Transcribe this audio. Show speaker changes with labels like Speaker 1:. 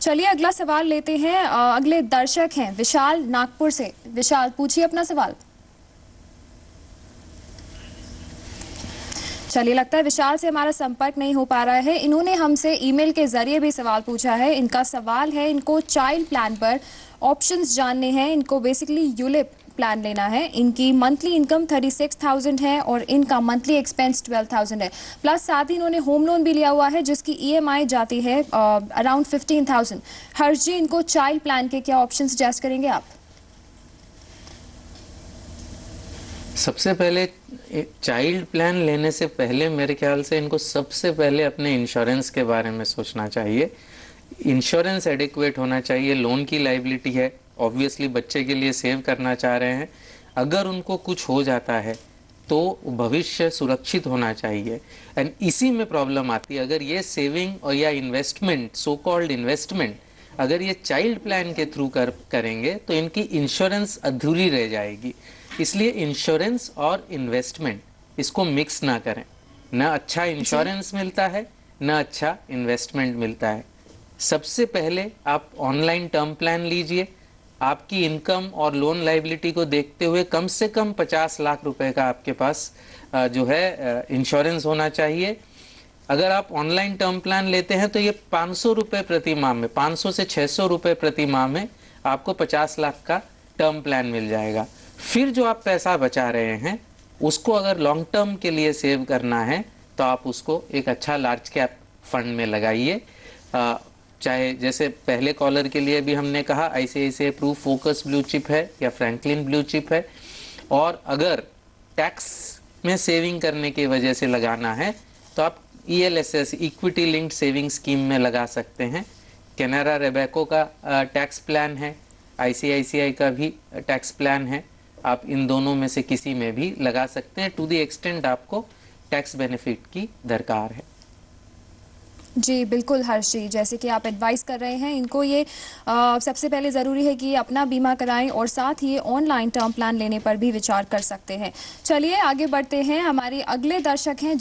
Speaker 1: चलिए अगला सवाल लेते हैं। अगले दर्शक हैं विशाल नागपुर से। विशाल, पूछिए अपना सवाल। चलिए, लगता है विशाल से हमारा संपर्क नहीं हो पा रहा है। इन्होंने हमसे ईमेल के जरिए भी सवाल पूछा है। इनका सवाल है, इनको चाइल्ड प्लान पर ऑप्शंस जानने हैं। इनको बेसिकली यूलिप प्लान लेना है। इनकी मंथली इनकम 36,000 है और इनका मंथली एक्सपेंस 12,000 है। प्लस साथ ही इन्होंने होम लोन भी लिया हुआ है जिसकी ईएमआई जाती है अराउंड 15,000। हर्ष जी, इनको चाइल्ड प्लान के क्या ऑप्शन सजेस्ट करेंगे आप?
Speaker 2: सबसे पहले चाइल्ड प्लान लेने से पहले मेरे ख्याल से इनको सबसे पहले अपने इंश्योरेंस के बारे में सोचना चाहिए। इंश्योरेंस एडिक्वेट होना चाहिए। लोन की लाइबिलिटी है, ऑब्वियसली बच्चे के लिए सेव करना चाह रहे हैं। अगर उनको कुछ हो जाता है तो भविष्य सुरक्षित होना चाहिए। एंड इसी में प्रॉब्लम आती है, अगर ये सेविंग और या इन्वेस्टमेंट, सो कॉल्ड इन्वेस्टमेंट, अगर ये चाइल्ड प्लान के थ्रू करेंगे तो इनकी इंश्योरेंस अधूरी रह जाएगी। इसलिए इंश्योरेंस और इन्वेस्टमेंट इसको मिक्स ना करें। न अच्छा इंश्योरेंस मिलता है, न अच्छा इन्वेस्टमेंट मिलता है। सबसे पहले आप ऑनलाइन टर्म प्लान लीजिए। आपकी इनकम और लोन लाइबिलिटी को देखते हुए कम से कम 50 लाख रुपए का आपके पास जो है इंश्योरेंस होना चाहिए। अगर आप ऑनलाइन टर्म प्लान लेते हैं तो ये 500 रुपये प्रति माह में, 500 से 600 रुपये प्रति माह में आपको 50 लाख का टर्म प्लान मिल जाएगा। फिर जो आप पैसा बचा रहे हैं उसको अगर लॉन्ग टर्म के लिए सेव करना है तो आप उसको एक अच्छा लार्ज कैप फंड में लगाइए। चाहे जैसे पहले कॉलर के लिए भी हमने कहा ICICI Pru focus blue chip है या फ्रैंकलिन ब्लू चिप है। और अगर टैक्स में सेविंग करने की वजह से लगाना है तो आप ELSS, equity linked saving scheme में लगा सकते हैं। कैनरा रेबेको का टैक्स प्लान है, आईसीआईसीआई का भी टैक्स प्लान है। आप इन दोनों में से किसी में भी लगा सकते हैं टू द एक्सटेंट आपको टैक्स बेनिफिट की दरकार है।
Speaker 1: जी बिल्कुल हर्ष जी, जैसे कि आप एडवाइस कर रहे हैं इनको, ये सबसे पहले ज़रूरी है कि अपना बीमा कराएं और साथ ही ऑनलाइन टर्म प्लान लेने पर भी विचार कर सकते हैं। चलिए आगे बढ़ते हैं। हमारे अगले दर्शक हैं